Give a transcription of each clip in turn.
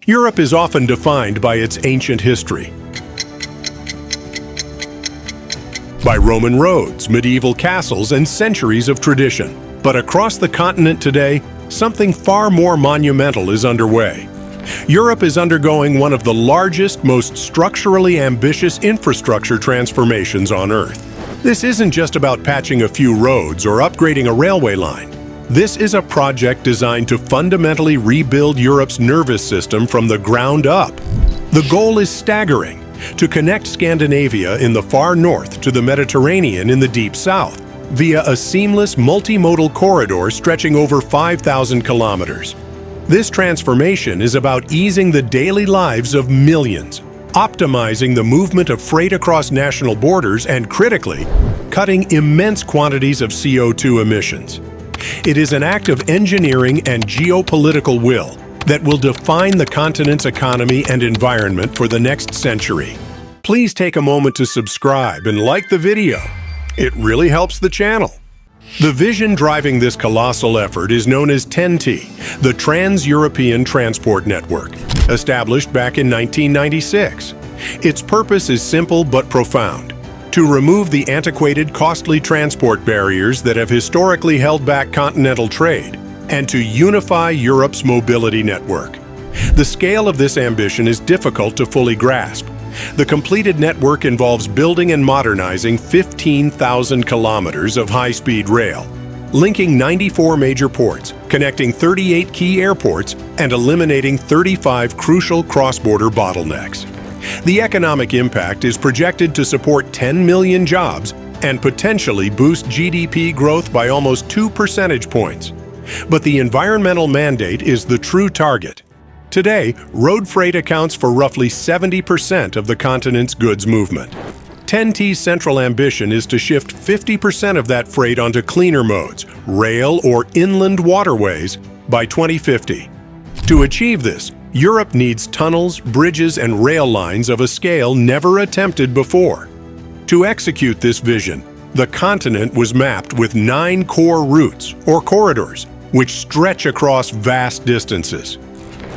Europe is often defined by its ancient history, by Roman roads, medieval castles, and centuries of tradition. But across the continent today, something far more monumental is underway. Europe is undergoing one of the largest, most structurally ambitious infrastructure transformations on Earth. This isn't just about patching a few roads or upgrading a railway line. This is a project designed to fundamentally rebuild Europe's nervous system from the ground up. The goal is staggering: to connect Scandinavia in the far north to the Mediterranean in the deep south, via a seamless multimodal corridor stretching over 5,000 kilometers. This transformation is about easing the daily lives of millions, optimizing the movement of freight across national borders, and critically, cutting immense quantities of CO2 emissions. It is an act of engineering and geopolitical will that will define the continent's economy and environment for the next century. Please take a moment to subscribe and like the video. It really helps the channel. The vision driving this colossal effort is known as TEN-T, the Trans-European Transport Network, established back in 1996. Its purpose is simple but profound: to remove the antiquated, costly transport barriers that have historically held back continental trade, and to unify Europe's mobility network. The scale of this ambition is difficult to fully grasp. The completed network involves building and modernizing 15,000 kilometers of high-speed rail, linking 94 major ports, connecting 38 key airports, and eliminating 35 crucial cross-border bottlenecks. The economic impact is projected to support 10 million jobs and potentially boost GDP growth by almost 2 percentage points. But the environmental mandate is the true target. Today, road freight accounts for roughly 70% of the continent's goods movement. TEN-T's central ambition is to shift 50% of that freight onto cleaner modes, rail or inland waterways, by 2050. To achieve this, Europe needs tunnels, bridges, and rail lines of a scale never attempted before. To execute this vision, the continent was mapped with 9 core routes, or corridors, which stretch across vast distances.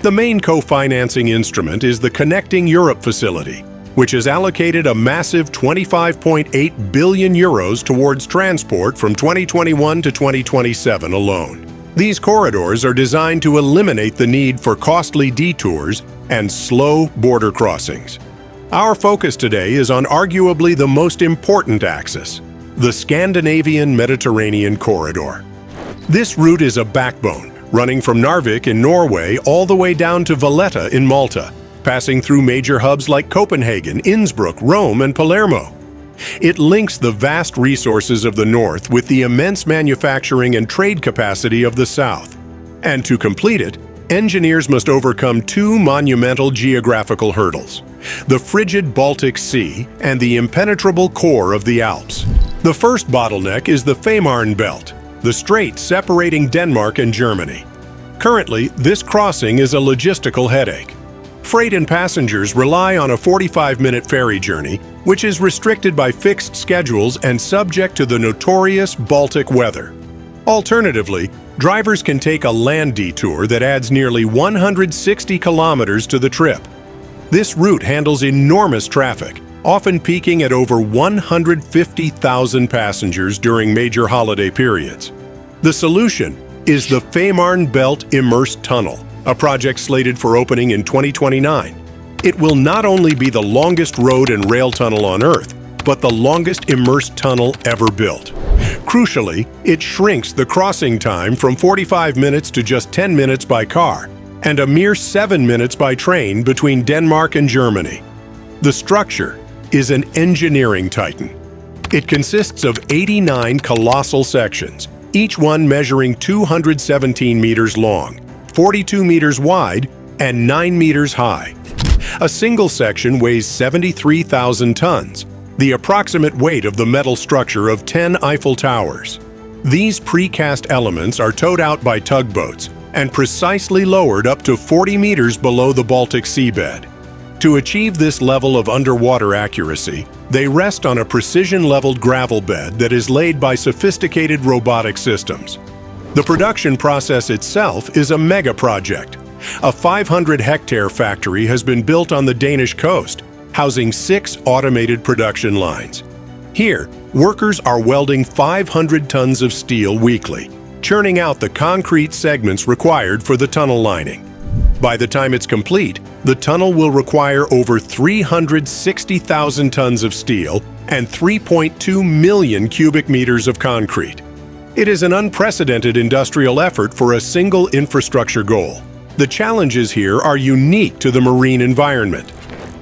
The main co-financing instrument is the Connecting Europe facility, which has allocated a massive 25.8 billion euros towards transport from 2021 to 2027 alone. These corridors are designed to eliminate the need for costly detours and slow border crossings. Our focus today is on arguably the most important axis, the Scandinavian Mediterranean corridor. This route is a backbone, running from Narvik in Norway all the way down to Valletta in Malta, passing through major hubs like Copenhagen, Innsbruck, Rome, and Palermo. It links the vast resources of the north with the immense manufacturing and trade capacity of the south. And to complete it, engineers must overcome 2 monumental geographical hurdles: the frigid Baltic Sea and the impenetrable core of the Alps. The first bottleneck is the Fehmarnbelt, the strait separating Denmark and Germany. Currently, this crossing is a logistical headache. Freight and passengers rely on a 45-minute ferry journey, which is restricted by fixed schedules and subject to the notorious Baltic weather. Alternatively, drivers can take a land detour that adds nearly 160 kilometers to the trip. This route handles enormous traffic, often peaking at over 150,000 passengers during major holiday periods. The solution is the Fehmarnbelt Immersed Tunnel, a project slated for opening in 2029. It will not only be the longest road and rail tunnel on Earth, but the longest immersed tunnel ever built. Crucially, it shrinks the crossing time from 45 minutes to just 10 minutes by car, and a mere 7 minutes by train between Denmark and Germany. The structure is an engineering titan. It consists of 89 colossal sections, each one measuring 217 meters long, 42 meters wide, and 9 meters high. A single section weighs 73,000 tons, the approximate weight of the metal structure of 10 Eiffel Towers. These precast elements are towed out by tugboats and precisely lowered up to 40 meters below the Baltic seabed. To achieve this level of underwater accuracy, they rest on a precision-leveled gravel bed that is laid by sophisticated robotic systems. The production process itself is a megaproject, A 500-hectare factory has been built on the Danish coast, housing 6 automated production lines. Here, workers are welding 500 tons of steel weekly, churning out the concrete segments required for the tunnel lining. By the time it's complete, the tunnel will require over 360,000 tons of steel and 3.2 million cubic meters of concrete. It is an unprecedented industrial effort for a single infrastructure goal. The challenges here are unique to the marine environment.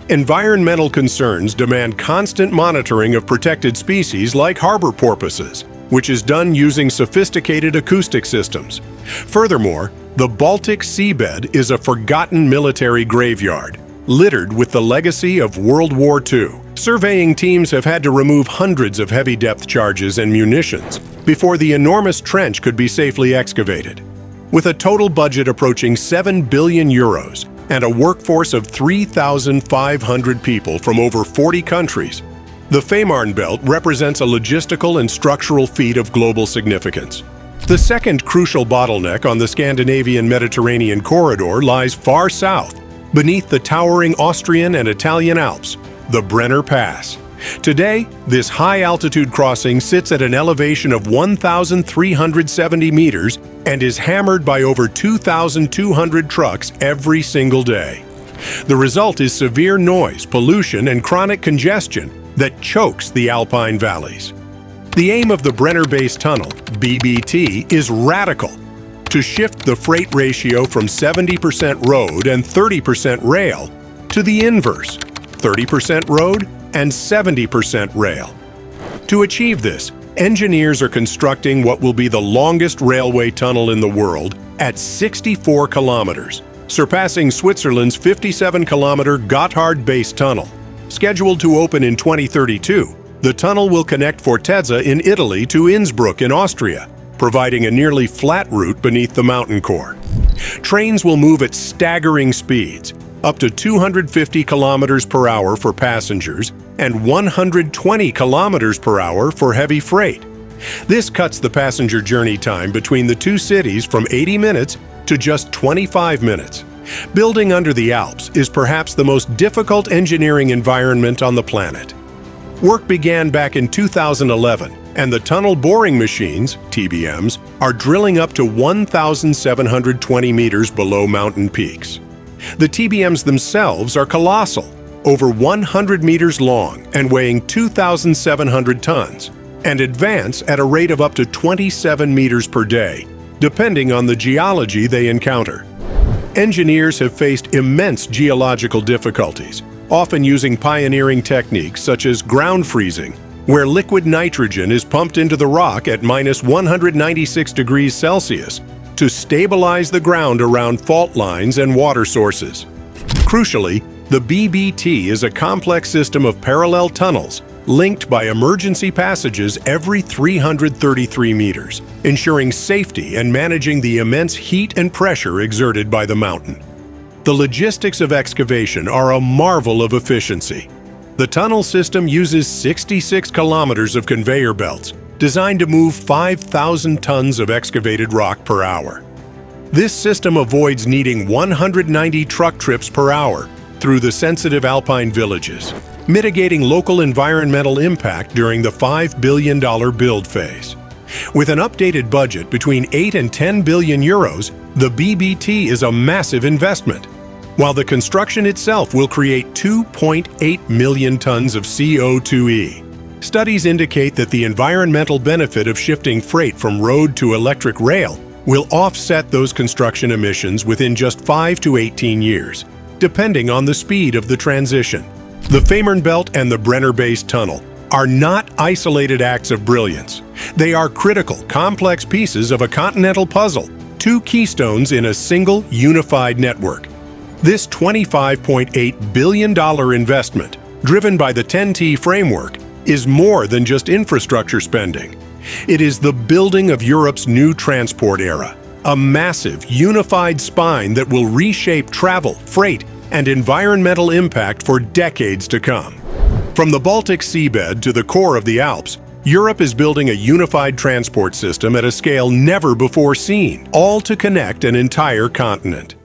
Environmental concerns demand constant monitoring of protected species like harbor porpoises, which is done using sophisticated acoustic systems. Furthermore, the Baltic seabed is a forgotten military graveyard, littered with the legacy of World War II. Surveying teams have had to remove hundreds of heavy depth charges and munitions before the enormous trench could be safely excavated. With a total budget approaching 7 billion euros and a workforce of 3,500 people from over 40 countries, the Fehmarnbelt represents a logistical and structural feat of global significance. The second crucial bottleneck on the Scandinavian Mediterranean corridor lies far south, beneath the towering Austrian and Italian Alps, the Brenner Pass. Today, this high-altitude crossing sits at an elevation of 1,370 meters and is hammered by over 2,200 trucks every single day. The result is severe noise, pollution, and chronic congestion that chokes the alpine valleys. The aim of the Brenner Base Tunnel, BBT, is radical: to shift the freight ratio from 70% road and 30% rail to the inverse, 30% road and 70% rail. To achieve this, engineers are constructing what will be the longest railway tunnel in the world at 64 kilometers, surpassing Switzerland's 57-kilometer Gotthard Base Tunnel. Scheduled to open in 2032, the tunnel will connect Fortezza in Italy to Innsbruck in Austria, providing a nearly flat route beneath the mountain core. Trains will move at staggering speeds, up to 250 kilometers per hour for passengers and 120 kilometers per hour for heavy freight. This cuts the passenger journey time between the two cities from 80 minutes to just 25 minutes. Building under the Alps is perhaps the most difficult engineering environment on the planet. Work began back in 2011, and the tunnel boring machines, TBMs, are drilling up to 1,720 meters below mountain peaks. The TBMs themselves are colossal, over 100 meters long and weighing 2,700 tons, and advance at a rate of up to 27 meters per day, depending on the geology they encounter. Engineers have faced immense geological difficulties, often using pioneering techniques such as ground freezing, where liquid nitrogen is pumped into the rock at -196 degrees Celsius to stabilize the ground around fault lines and water sources. Crucially, the BBT is a complex system of parallel tunnels linked by emergency passages every 333 meters, ensuring safety and managing the immense heat and pressure exerted by the mountain. The logistics of excavation are a marvel of efficiency. The tunnel system uses 66 kilometers of conveyor belts, designed to move 5,000 tons of excavated rock per hour. This system avoids needing 190 truck trips per hour through the sensitive alpine villages, mitigating local environmental impact during the $5 billion build phase. With an updated budget between 8 and 10 billion euros, the BBT is a massive investment. While the construction itself will create 2.8 million tons of CO2e. Studies indicate that the environmental benefit of shifting freight from road to electric rail will offset those construction emissions within just 5 to 18 years, depending on the speed of the transition. The Fehmarnbelt and the Brenner Base Tunnel are not isolated acts of brilliance. They are critical, complex pieces of a continental puzzle, two keystones in a single, unified network. This $25.8 billion investment, driven by the 10T framework, is more than just infrastructure spending. It is the building of Europe's new transport era, a massive, unified spine that will reshape travel, freight, and environmental impact for decades to come. From the Baltic seabed to the core of the Alps, Europe is building a unified transport system at a scale never before seen, all to connect an entire continent.